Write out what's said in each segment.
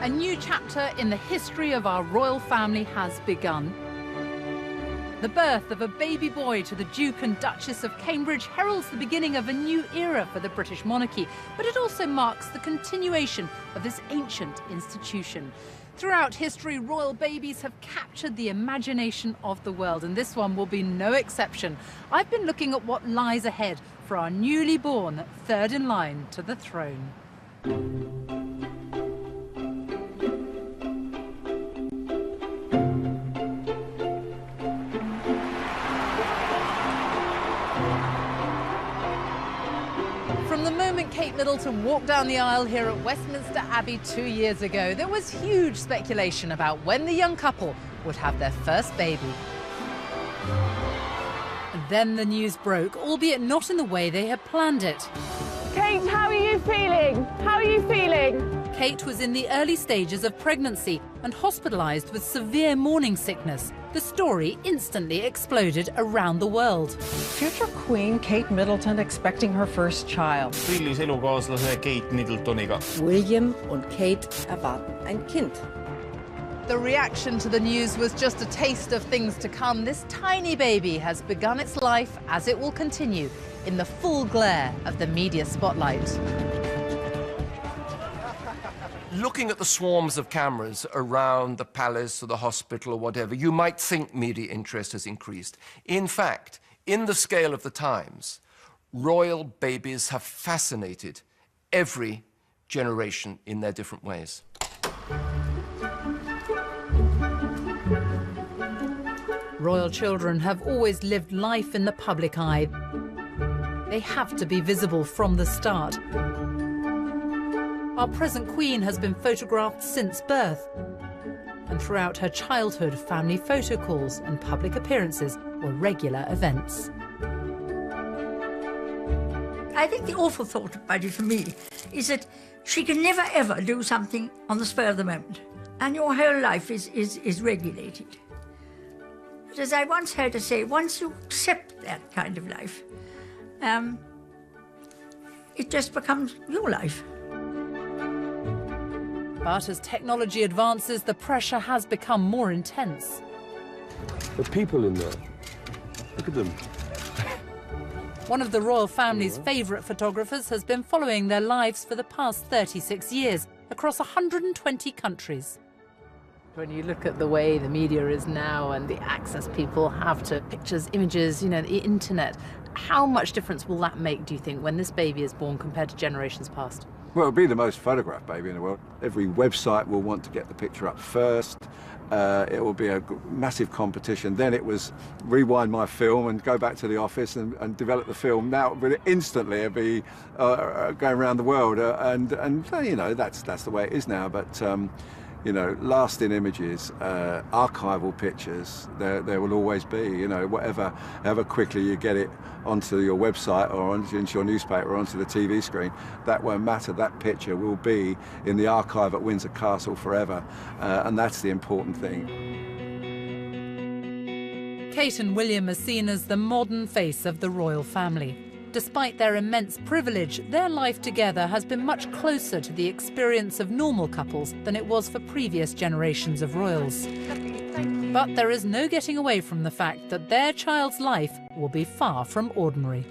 A new chapter in the history of our royal family has begun. The birth of a baby boy to the Duke and Duchess of Cambridge heralds the beginning of a new era for the British monarchy, but it also marks the continuation of this ancient institution. Throughout history, royal babies have captured the imagination of the world, and this one will be no exception. I've been looking at what lies ahead for our newly born third in line to the throne. From the moment Kate Middleton walked down the aisle here at Westminster Abbey 2 years ago, there was huge speculation about when the young couple would have their first baby. And then the news broke, albeit not in the way they had planned it. Kate, how are you feeling? How are you feeling? Kate was in the early stages of pregnancy and hospitalised with severe morning sickness. The story instantly exploded around the world. Future Queen Kate Middleton expecting her first child. Kate Middletoniga. William und Kate erwarten ein Kind. The reaction to the news was just a taste of things to come. This tiny baby has begun its life, as it will continue, in the full glare of the media spotlight. Looking at the swarms of cameras around the palace or the hospital or whatever, you might think media interest has increased. In fact, in the scale of the times, royal babies have fascinated every generation in their different ways. Royal children have always lived life in the public eye. They have to be visible from the start. Our present Queen has been photographed since birth, and throughout her childhood, family photo calls and public appearances were regular events. I think the awful thought about it for me is that she can never ever do something on the spur of the moment, and your whole life is regulated. But as I once heard her say, once you accept that kind of life, it just becomes your life. But as technology advances, the pressure has become more intense. The people in there, look at them. One of the royal family's favourite photographers has been following their lives for the past 36 years across 120 countries. When you look at the way the media is now and the access people have to pictures, images, the internet, how much difference will that make, do you think, when this baby is born compared to generations past? Well, it'll be the most photographed baby in the world. Every website will want to get the picture up first. It will be a massive competition. Then it was rewind my film and go back to the office and develop the film. Now, instantly, it'll be going around the world. And that's the way it is now. But lasting images, archival pictures, there will always be, however quickly you get it onto your website or into your newspaper or onto the TV screen, that won't matter. That picture will be in the archive at Windsor Castle forever, and that's the important thing. Kate and William are seen as the modern face of the royal family. Despite their immense privilege, their life together has been much closer to the experience of normal couples than it was for previous generations of royals. But there is no getting away from the fact that their child's life will be far from ordinary.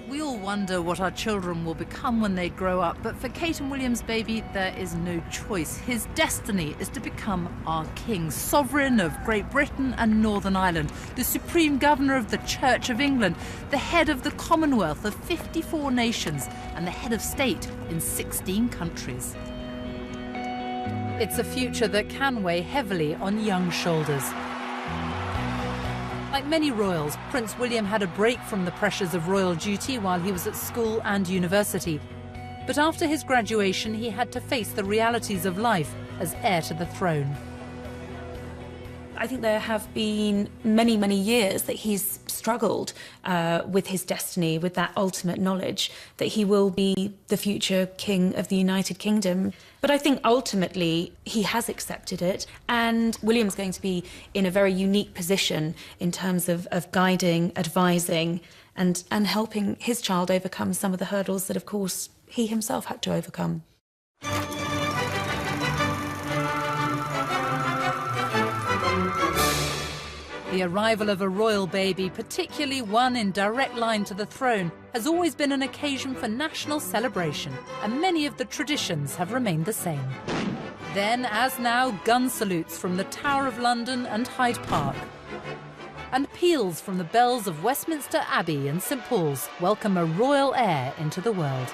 We all wonder what our children will become when they grow up, but for Kate and William's baby, there is no choice. His destiny is to become our king, sovereign of Great Britain and Northern Ireland, the supreme governor of the Church of England, the head of the Commonwealth of 54 nations, and the head of state in 16 countries. It's a future that can weigh heavily on young shoulders. Like many royals, Prince William had a break from the pressures of royal duty while he was at school and university. But after his graduation, he had to face the realities of life as heir to the throne. I think there have been many, many years that he's struggled with his destiny, with that ultimate knowledge that he will be the future king of the United Kingdom. But I think ultimately he has accepted it, and William's going to be in a very unique position in terms of guiding, advising, and helping his child overcome some of the hurdles that, of course, he himself had to overcome. The arrival of a royal baby, particularly one in direct line to the throne, has always been an occasion for national celebration, and many of the traditions have remained the same. Then, as now, gun salutes from the Tower of London and Hyde Park. And peals from the bells of Westminster Abbey and St Paul's welcome a royal heir into the world.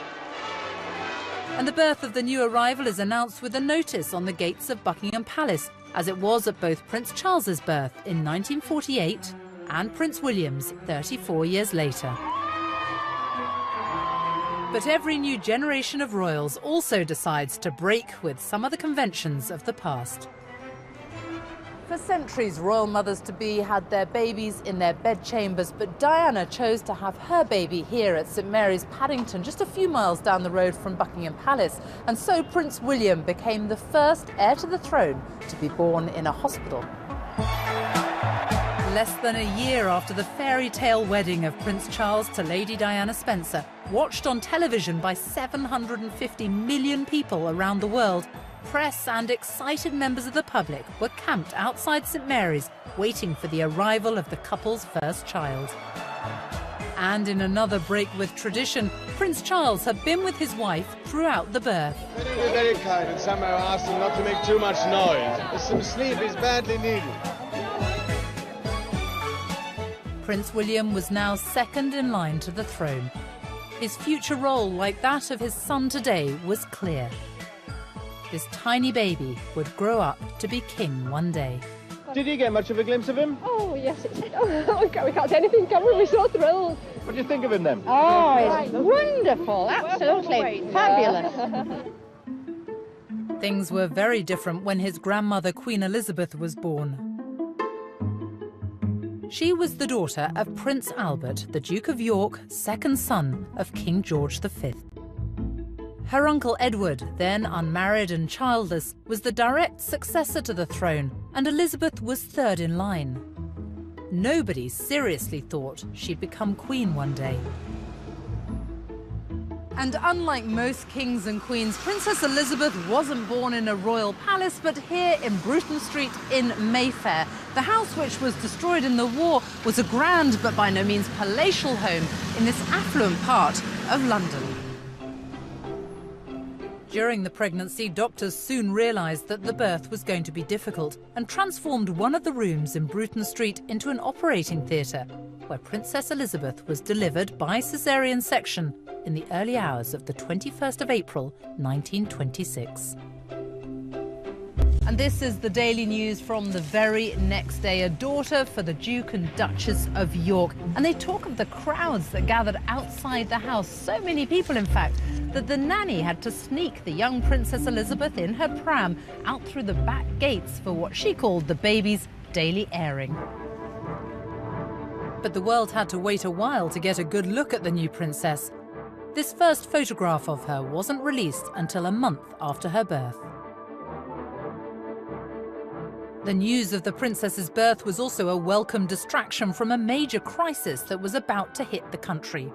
And the birth of the new arrival is announced with a notice on the gates of Buckingham Palace, as it was at both Prince Charles's birth in 1948 and Prince William's 34 years later. But every new generation of royals also decides to break with some of the conventions of the past. For centuries, royal mothers-to-be had their babies in their bedchambers, but Diana chose to have her baby here at St Mary's, Paddington, just a few miles down the road from Buckingham Palace. And so Prince William became the first heir to the throne to be born in a hospital. Less than a year after the fairy tale wedding of Prince Charles to Lady Diana Spencer, watched on television by 750 million people around the world, press and excited members of the public were camped outside St Mary's, waiting for the arrival of the couple's first child. And in another break with tradition, Prince Charles had been with his wife throughout the birth. Very kind, and somehow asked him not to make too much noise. Some sleep is badly needed. Prince William was now second in line to the throne. His future role, like that of his son today, was clear. This tiny baby would grow up to be king one day. Did you get much of a glimpse of him? Oh, yes. We can't see anything coming. We're so thrilled. What do you think of him then? Oh, it's wonderful. Absolutely fabulous. Things were very different when his grandmother, Queen Elizabeth, was born. She was the daughter of Prince Albert, the Duke of York, second son of King George V. Her uncle Edward, then unmarried and childless, was the direct successor to the throne, and Elizabeth was third in line. Nobody seriously thought she'd become queen one day. And unlike most kings and queens, Princess Elizabeth wasn't born in a royal palace, but here in Bruton Street in Mayfair. The house, which was destroyed in the war, was a grand but by no means palatial home in this affluent part of London. During the pregnancy, doctors soon realised that the birth was going to be difficult and transformed one of the rooms in Bruton Street into an operating theatre, where Princess Elizabeth was delivered by caesarean section in the early hours of the 21st of April, 1926. And this is the Daily News from the very next day. A daughter for the Duke and Duchess of York. And they talk of the crowds that gathered outside the house. So many people, in fact, that the nanny had to sneak the young Princess Elizabeth in her pram out through the back gates for what she called the baby's daily airing. But the world had to wait a while to get a good look at the new princess. This first photograph of her wasn't released until a month after her birth. The news of the princess's birth was also a welcome distraction from a major crisis that was about to hit the country.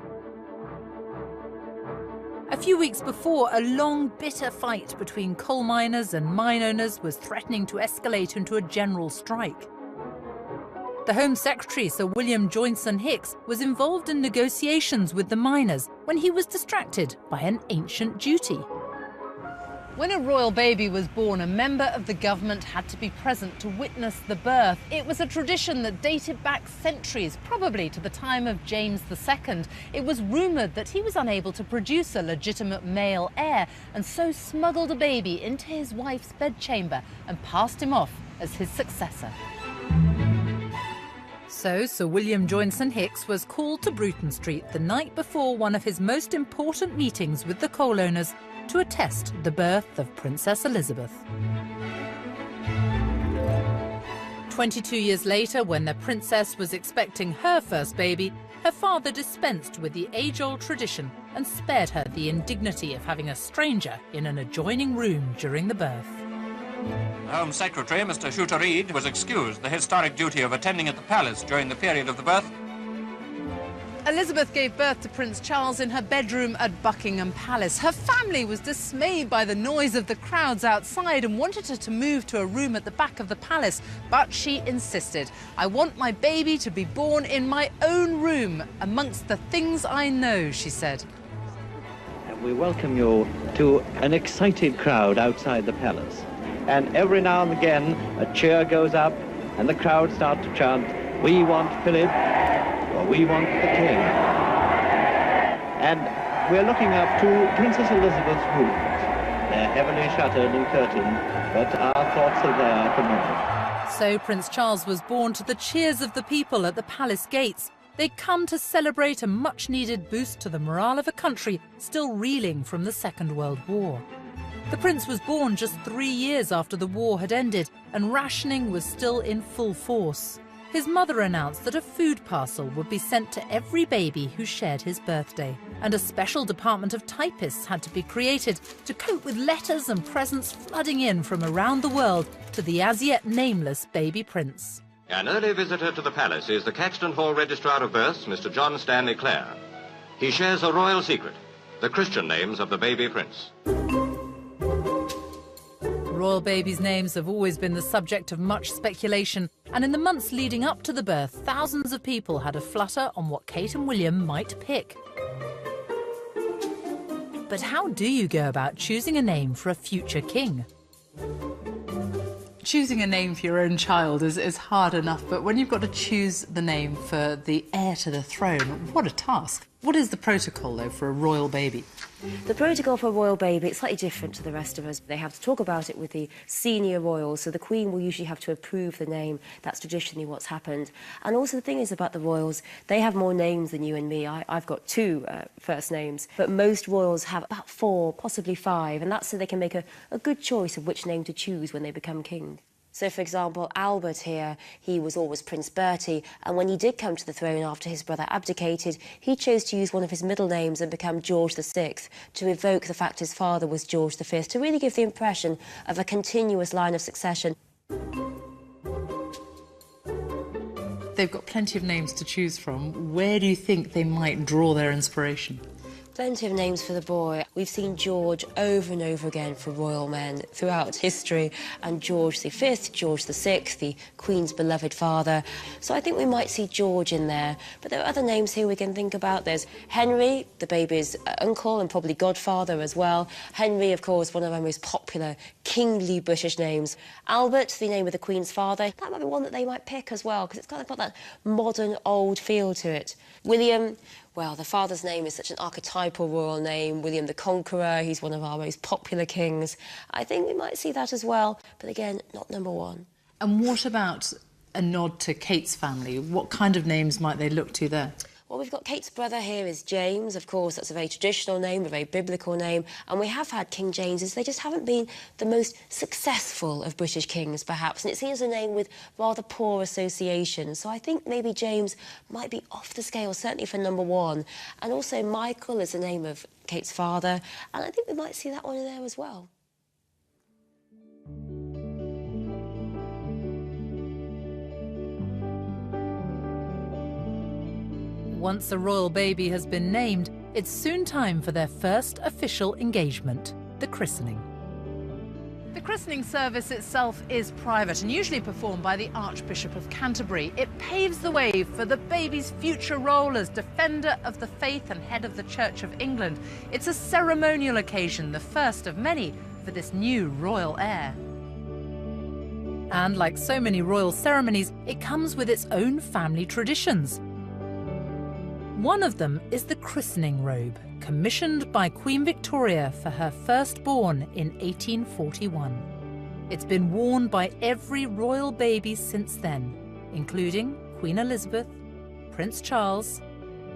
A few weeks before, a long, bitter fight between coal miners and mine owners was threatening to escalate into a general strike. The Home Secretary, Sir William Joynson Hicks, was involved in negotiations with the miners when he was distracted by an ancient duty. When a royal baby was born, a member of the government had to be present to witness the birth. It was a tradition that dated back centuries, probably to the time of James II. It was rumoured that he was unable to produce a legitimate male heir, and so smuggled a baby into his wife's bedchamber and passed him off as his successor. So Sir William Joynson Hicks was called to Bruton Street the night before one of his most important meetings with the coal owners to attest the birth of Princess Elizabeth. 22 years later, when the princess was expecting her first baby, her father dispensed with the age-old tradition and spared her the indignity of having a stranger in an adjoining room during the birth. The Home Secretary, Mr. Shooter Reed, was excused the historic duty of attending at the palace during the period of the birth. Elizabeth gave birth to Prince Charles in her bedroom at Buckingham Palace. Her family was dismayed by the noise of the crowds outside and wanted her to move to a room at the back of the palace, but she insisted. "I want my baby to be born in my own room, amongst the things I know," she said. We welcome you to an excited crowd outside the palace. And every now and again, a cheer goes up and the crowd start to chant, "We want Philip," or "We want the King." And we're looking up to Princess Elizabeth's rooms. They're heavily shuttered and curtained, but our thoughts are there at the moment. So Prince Charles was born to the cheers of the people at the palace gates. They'd come to celebrate a much-needed boost to the morale of a country still reeling from the Second World War. The prince was born just 3 years after the war had ended, and rationing was still in full force. His mother announced that a food parcel would be sent to every baby who shared his birthday, and a special department of typists had to be created to cope with letters and presents flooding in from around the world to the as-yet nameless baby prince. An early visitor to the palace is the Caxton Hall Registrar of Births, Mr. John Stanley Clare. He shares a royal secret, the Christian names of the baby prince. Royal babies' names have always been the subject of much speculation, and in the months leading up to the birth, thousands of people had a flutter on what Kate and William might pick. But how do you go about choosing a name for a future king? Choosing a name for your own child is hard enough, but when you've got to choose the name for the heir to the throne, what a task. What is the protocol, though, for a royal baby? The protocol for a royal baby is slightly different to the rest of us. They have to talk about it with the senior royals, so the Queen will usually have to approve the name. That's traditionally what's happened. And also the thing is about the royals, they have more names than you and me. I've got 2 first names, but most royals have about 4, possibly 5, and that's so they can make a good choice of which name to choose when they become king. So, for example, Albert here, he was always Prince Bertie, and when he did come to the throne after his brother abdicated, he chose to use one of his middle names and become George VI to evoke the fact his father was George V, to really give the impression of a continuous line of succession. They've got plenty of names to choose from. Where do you think they might draw their inspiration? Plenty of names for the boy. We've seen George over and over again for royal men throughout history, and George V, George VI, the Queen's beloved father. So I think we might see George in there. But there are other names here we can think about. There's Henry, the baby's uncle and probably godfather as well. Henry, of course, one of our most popular kingly British names. Albert, the name of the Queen's father. That might be one that they might pick as well, because it's kind of got that modern, old feel to it. William, well, the father's name is such an archetypal royal name. William the Conqueror, he's one of our most popular kings. I think we might see that as well, but again, not number 1. And what about a nod to Kate's family? What kind of names might they look to there? Well, we've got Kate's brother here is James. Of course, that's a very traditional name, a very biblical name. And we have had King Jameses. They just haven't been the most successful of British kings, perhaps. And it seems a name with rather poor associations. So I think maybe James might be off the scale, certainly for number 1. And also Michael is the name of Kate's father. And I think we might see that one in there as well. Once a royal baby has been named, it's soon time for their first official engagement, the christening. The christening service itself is private and usually performed by the Archbishop of Canterbury. It paves the way for the baby's future role as defender of the faith and head of the Church of England. It's a ceremonial occasion, the first of many for this new royal heir. And like so many royal ceremonies, it comes with its own family traditions. One of them is the christening robe, commissioned by Queen Victoria for her firstborn in 1841. It's been worn by every royal baby since then, including Queen Elizabeth, Prince Charles,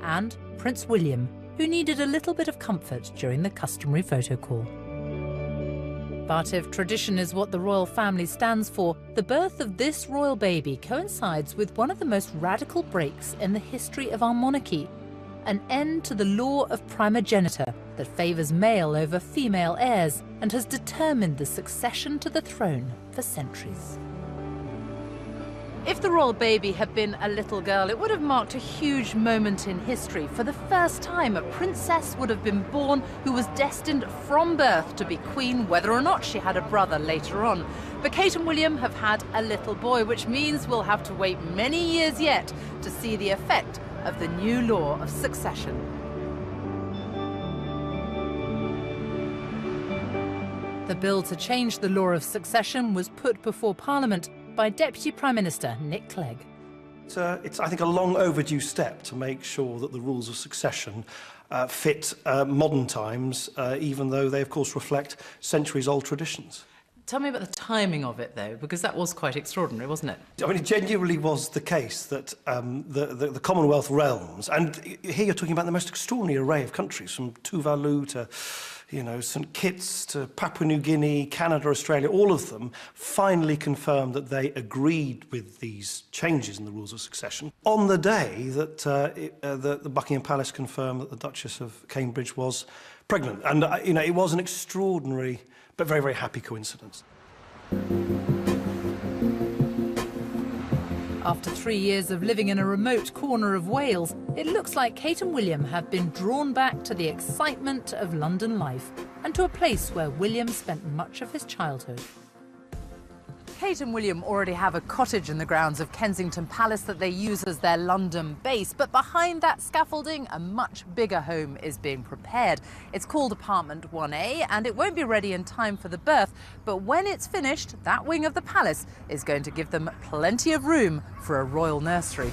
and Prince William, who needed a little bit of comfort during the customary photo call. But if tradition is what the royal family stands for, the birth of this royal baby coincides with one of the most radical breaks in the history of our monarchy, an end to the law of primogeniture that favours male over female heirs and has determined the succession to the throne for centuries. If the royal baby had been a little girl, it would have marked a huge moment in history. For the first time, a princess would have been born who was destined from birth to be queen, whether or not she had a brother later on. But Kate and William have had a little boy, which means we'll have to wait many years yet to see the effect of the new law of succession. The bill to change the law of succession was put before Parliament by Deputy Prime Minister Nick Clegg. It's, I think, a long overdue step to make sure that the rules of succession fit modern times, even though they, of course, reflect centuries-old traditions. Tell me about the timing of it, though, because that was quite extraordinary, wasn't it? I mean, it genuinely was the case that the Commonwealth realms, and here you're talking about the most extraordinary array of countries, from Tuvalu to, you know, St Kitts to Papua New Guinea, Canada, Australia, all of them finally confirmed that they agreed with these changes in the rules of succession on the day that the Buckingham Palace confirmed that the Duchess of Cambridge was pregnant. And, you know, it was an extraordinary but very, very happy coincidence. After 3 years of living in a remote corner of Wales, it looks like Kate and William have been drawn back to the excitement of London life and to a place where William spent much of his childhood. Kate and William already have a cottage in the grounds of Kensington Palace that they use as their London base, but behind that scaffolding, a much bigger home is being prepared. It's called Apartment 1A, and it won't be ready in time for the birth, but when it's finished, that wing of the palace is going to give them plenty of room for a royal nursery.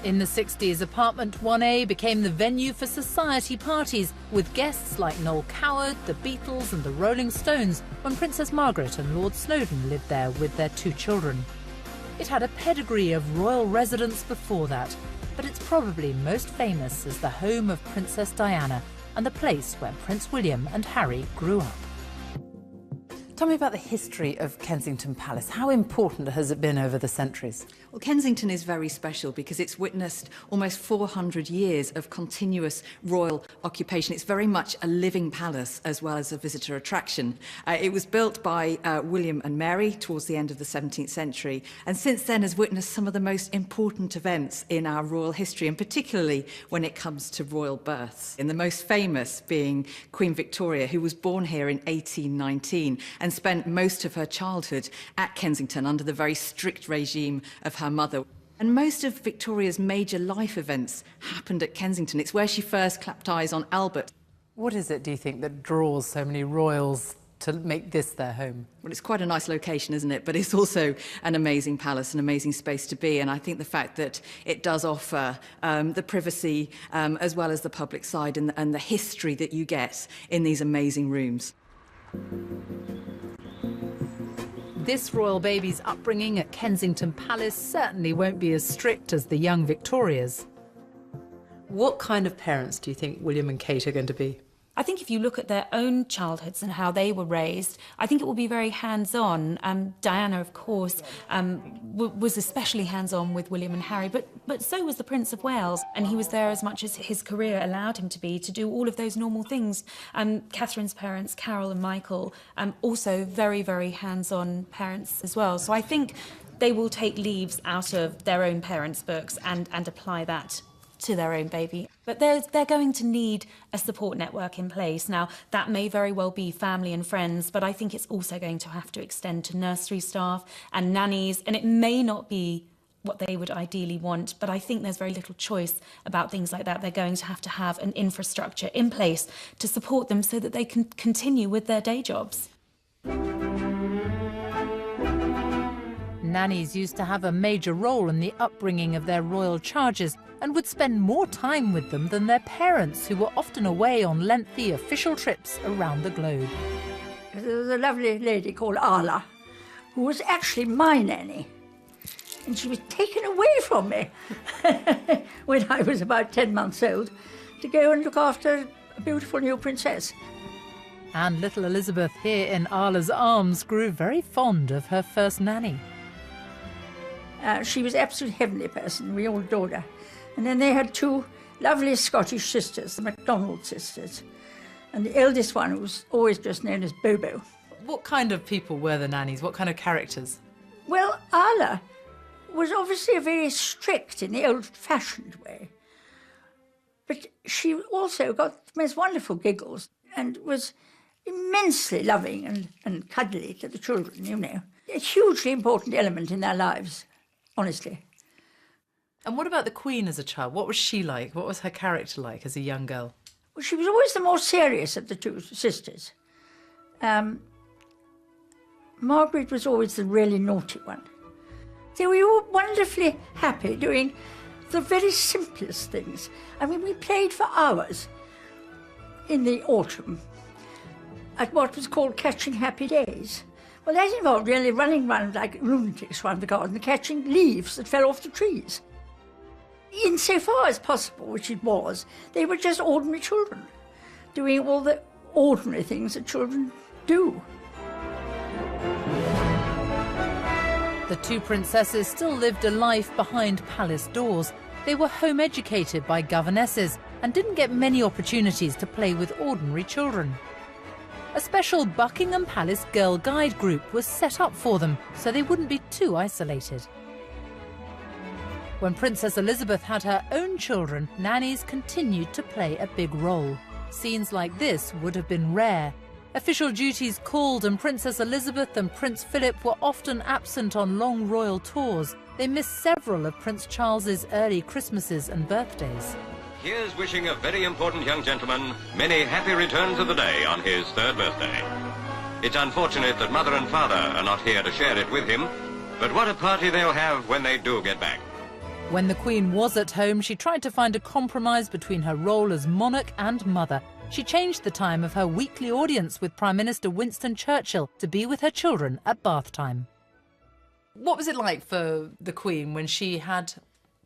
In the 60s, Apartment 1A became the venue for society parties, with guests like Noel Coward, the Beatles and the Rolling Stones, when Princess Margaret and Lord Snowdon lived there with their 2 children. It had a pedigree of royal residence before that, but it's probably most famous as the home of Princess Diana and the place where Prince William and Harry grew up. Tell me about the history of Kensington Palace. How important has it been over the centuries? Well, Kensington is very special because it's witnessed almost 400 years of continuous royal occupation. It's very much a living palace as well as a visitor attraction. It was built by William and Mary towards the end of the 17th century, and since then has witnessed some of the most important events in our royal history, and particularly when it comes to royal births. And the most famous being Queen Victoria, who was born here in 1819 and spent most of her childhood at Kensington under the very strict regime of her mother. And most of Victoria's major life events happened at Kensington. It's where she first clapped eyes on Albert. What is it, do you think, that draws so many royals to make this their home? Well, it's quite a nice location, isn't it? But it's also an amazing palace, an amazing space to be. And I think the fact that it does offer the privacy as well as the public side and the history that you get in these amazing rooms. This royal baby's upbringing at Kensington Palace certainly won't be as strict as the young Victoria's. What kind of parents do you think William and Kate are going to be? I think if you look at their own childhoods and how they were raised, I think it will be very hands-on. Diana, of course, was especially hands-on with William and Harry, but so was the Prince of Wales, and he was there as much as his career allowed him to be, to do all of those normal things. Catherine's parents, Carol and Michael, also very, very hands-on parents as well. So I think they will take leaves out of their own parents' books and apply that to their own baby. But they're going to need a support network in place. Now, that may very well be family and friends, but I think it's also going to have to extend to nursery staff and nannies, and it may not be what they would ideally want, but I think there's very little choice about things like that. They're going to have an infrastructure in place to support them so that they can continue with their day jobs. Nannies used to have a major role in the upbringing of their royal charges and would spend more time with them than their parents, who were often away on lengthy official trips around the globe. There was a lovely lady called Arla, who was actually my nanny. And she was taken away from me when I was about 10 months old to go and look after a beautiful new princess. And little Elizabeth, here in Arla's arms, grew very fond of her first nanny. She was an absolute heavenly person. We all adored her. And then they had 2 lovely Scottish sisters, the MacDonald sisters. And the eldest one was always just known as Bobo. What kind of people were the nannies? What kind of characters? Well, Ala was obviously very strict in the old-fashioned way, but she also got the most wonderful giggles and was immensely loving and cuddly to the children, you know. A hugely important element in their lives, honestly. And what about the Queen as a child? What was she like? What was her character like as a young girl? Well, she was always the more serious of the two sisters. Margaret was always the really naughty one. They were all wonderfully happy doing the very simplest things. I mean, we played for hours in the autumn at what was called catching happy days. Well, that involved really running around like lunatics around the garden, catching leaves that fell off the trees. Insofar as possible, which it was, they were just ordinary children, doing all the ordinary things that children do. The two princesses still lived a life behind palace doors. They were home-educated by governesses and didn't get many opportunities to play with ordinary children. A special Buckingham Palace Girl Guide group was set up for them so they wouldn't be too isolated. When Princess Elizabeth had her own children, nannies continued to play a big role. Scenes like this would have been rare. Official duties called, and Princess Elizabeth and Prince Philip were often absent on long royal tours. They missed several of Prince Charles's early Christmases and birthdays. Here's wishing a very important young gentleman many happy returns of the day on his 3rd birthday. It's unfortunate that mother and father are not here to share it with him, but what a party they'll have when they do get back. When the Queen was at home, she tried to find a compromise between her role as monarch and mother. She changed the time of her weekly audience with Prime Minister Winston Churchill to be with her children at bath time. What was it like for the Queen when she had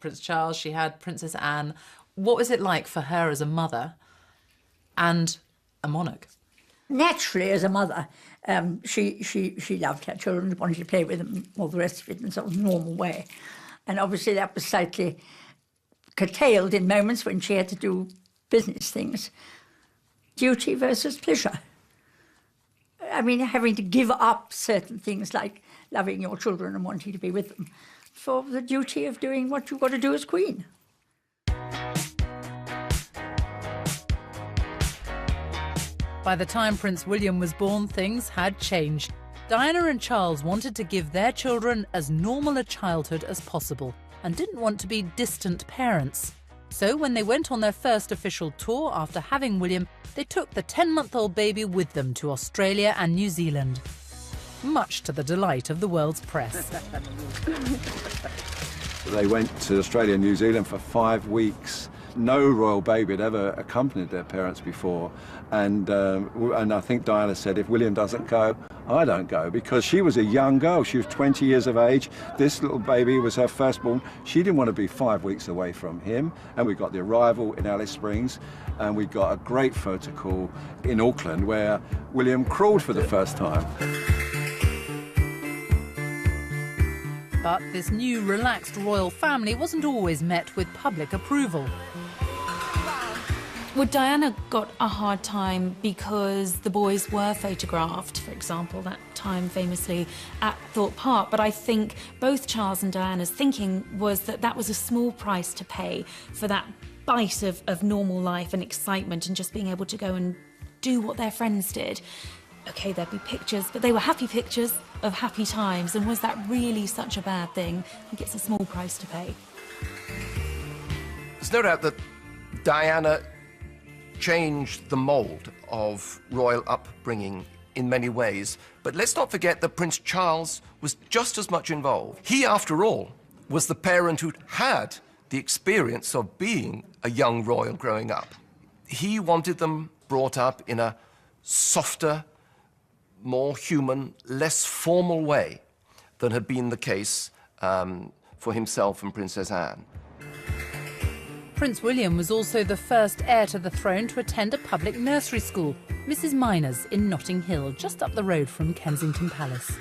Prince Charles, she had Princess Anne? What was it like for her as a mother and a monarch? Naturally, as a mother, she loved her children, wanted to play with them, all the rest of it in a sort of normal way. And obviously that was slightly curtailed in moments when she had to do business things. Duty versus pleasure. I mean, having to give up certain things like loving your children and wanting to be with them for the duty of doing what you've got to do as Queen. By the time Prince William was born, things had changed. Diana and Charles wanted to give their children as normal a childhood as possible and didn't want to be distant parents. So when they went on their first official tour after having William, they took the 10-month-old baby with them to Australia and New Zealand, much to the delight of the world's press. They went to Australia and New Zealand for 5 weeks. No royal baby had ever accompanied their parents before, and I think Diana said, if William doesn't go, I don't go, because she was a young girl. She was 20 years of age. This little baby was her firstborn. She didn't want to be 5 weeks away from him. And we got the arrival in Alice Springs, and we got a great photo call in Auckland where William crawled for the first time. But this new relaxed royal family wasn't always met with public approval. Well, Diana got a hard time because the boys were photographed, for example, that time famously at Thorpe Park. But I think both Charles and Diana's thinking was that that was a small price to pay for that bite of normal life and excitement and just being able to go and do what their friends did. OK, there'd be pictures, but they were happy pictures of happy times. And was that really such a bad thing? I think it's a small price to pay. There's no doubt that Diana changed the mould of royal upbringing in many ways. But let's not forget that Prince Charles was just as much involved. He, after all, was the parent who had the experience of being a young royal growing up. He wanted them brought up in a softer, more human, less formal way than had been the case for himself and Princess Anne. Prince William was also the first heir to the throne to attend a public nursery school, Mrs. Minor's in Notting Hill, just up the road from Kensington Palace.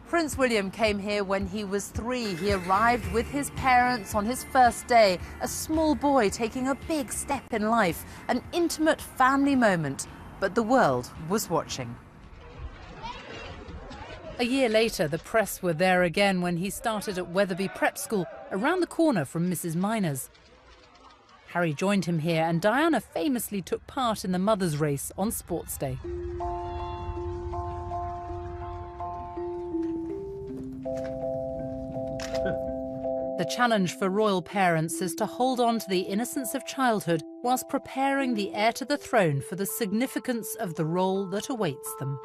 Prince William came here when he was 3. He arrived with his parents on his first day, a small boy taking a big step in life, an intimate family moment, but the world was watching. A year later, the press were there again when he started at Wetherby Prep School, around the corner from Mrs. Minor's. Harry joined him here, and Diana famously took part in the mother's race on Sports Day. The challenge for royal parents is to hold on to the innocence of childhood whilst preparing the heir to the throne for the significance of the role that awaits them.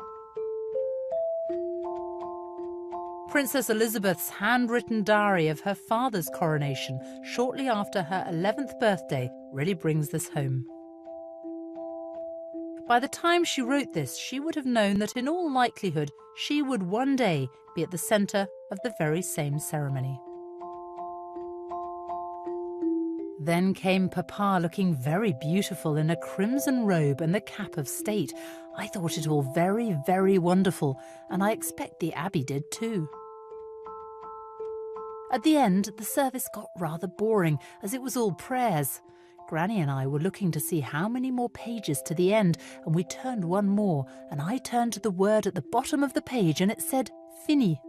Princess Elizabeth's handwritten diary of her father's coronation shortly after her 11th birthday really brings this home. By the time she wrote this, she would have known that in all likelihood she would one day be at the centre of the very same ceremony. Then came Papa, looking very beautiful in a crimson robe and the cap of state. I thought it all very, very wonderful, and I expect the Abbey did too. At the end, the service got rather boring, as it was all prayers. Granny and I were looking to see how many more pages to the end, and we turned one more, and I turned to the word at the bottom of the page, and it said, "Fini."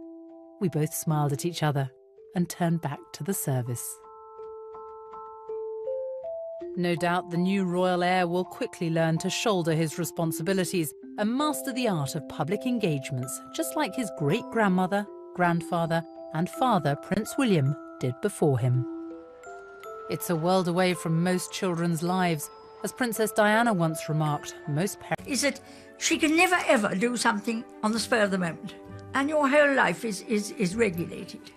We both smiled at each other and turned back to the service. No doubt the new royal heir will quickly learn to shoulder his responsibilities and master the art of public engagements, just like his great-grandmother, grandfather, and father, Prince William, did before him. It's a world away from most children's lives. As Princess Diana once remarked, most parents... Is that she can never ever do something on the spur of the moment, and your whole life is regulated.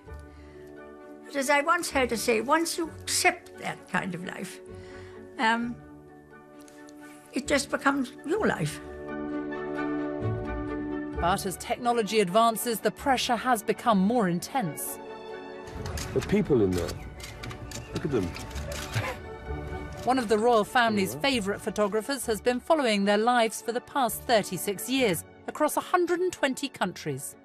But as I once heard her say, once you accept that kind of life, it just becomes your life. But as technology advances, the pressure has become more intense. The people in there, look at them. One of the royal family's favourite photographers has been following their lives for the past 36 years across 120 countries.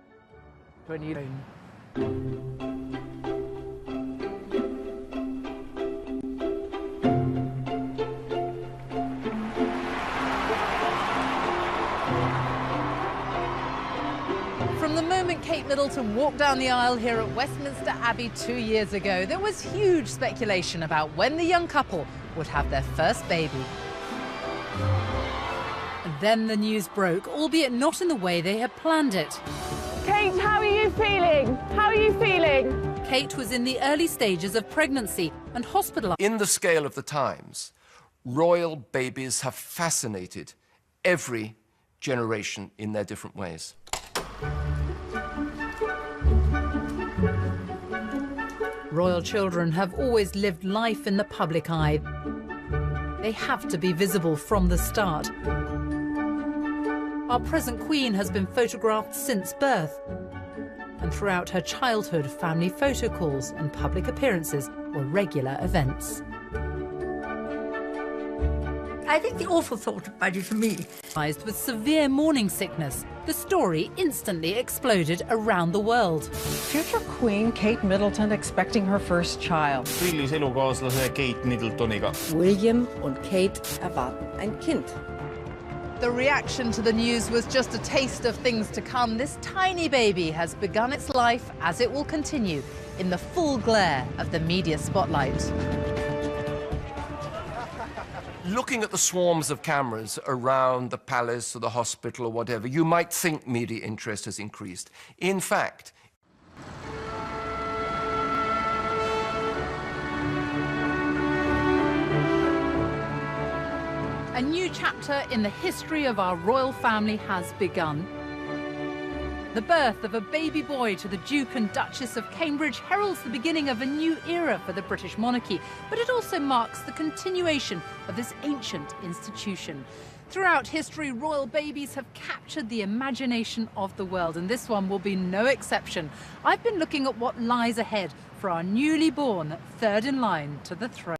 From the moment Kate Middleton walked down the aisle here at Westminster Abbey 2 years ago, there was huge speculation about when the young couple would have their first baby. And then the news broke, albeit not in the way they had planned it. Kate, how are you feeling? How are you feeling? Kate was in the early stages of pregnancy and hospitalised. In the scale of the times, royal babies have fascinated every generation in their different ways. Royal children have always lived life in the public eye. They have to be visible from the start. Our present Queen has been photographed since birth, and throughout her childhood, family photo calls and public appearances were regular events. I think the awful thought about it for me. With severe morning sickness, the story instantly exploded around the world. Future Queen Kate Middleton expecting her first child. Elukaaslase Kate Middletoniga. William und Kate erwarten ein Kind. The reaction to the news was just a taste of things to come. This tiny baby has begun its life, as it will continue, in the full glare of the media spotlight. Looking at the swarms of cameras around the palace or the hospital or whatever, you might think media interest has increased. In fact, a new chapter in the history of our royal family has begun. The birth of a baby boy to the Duke and Duchess of Cambridge heralds the beginning of a new era for the British monarchy, but it also marks the continuation of this ancient institution. Throughout history, royal babies have captured the imagination of the world, and this one will be no exception. I've been looking at what lies ahead for our newly born third in line to the throne.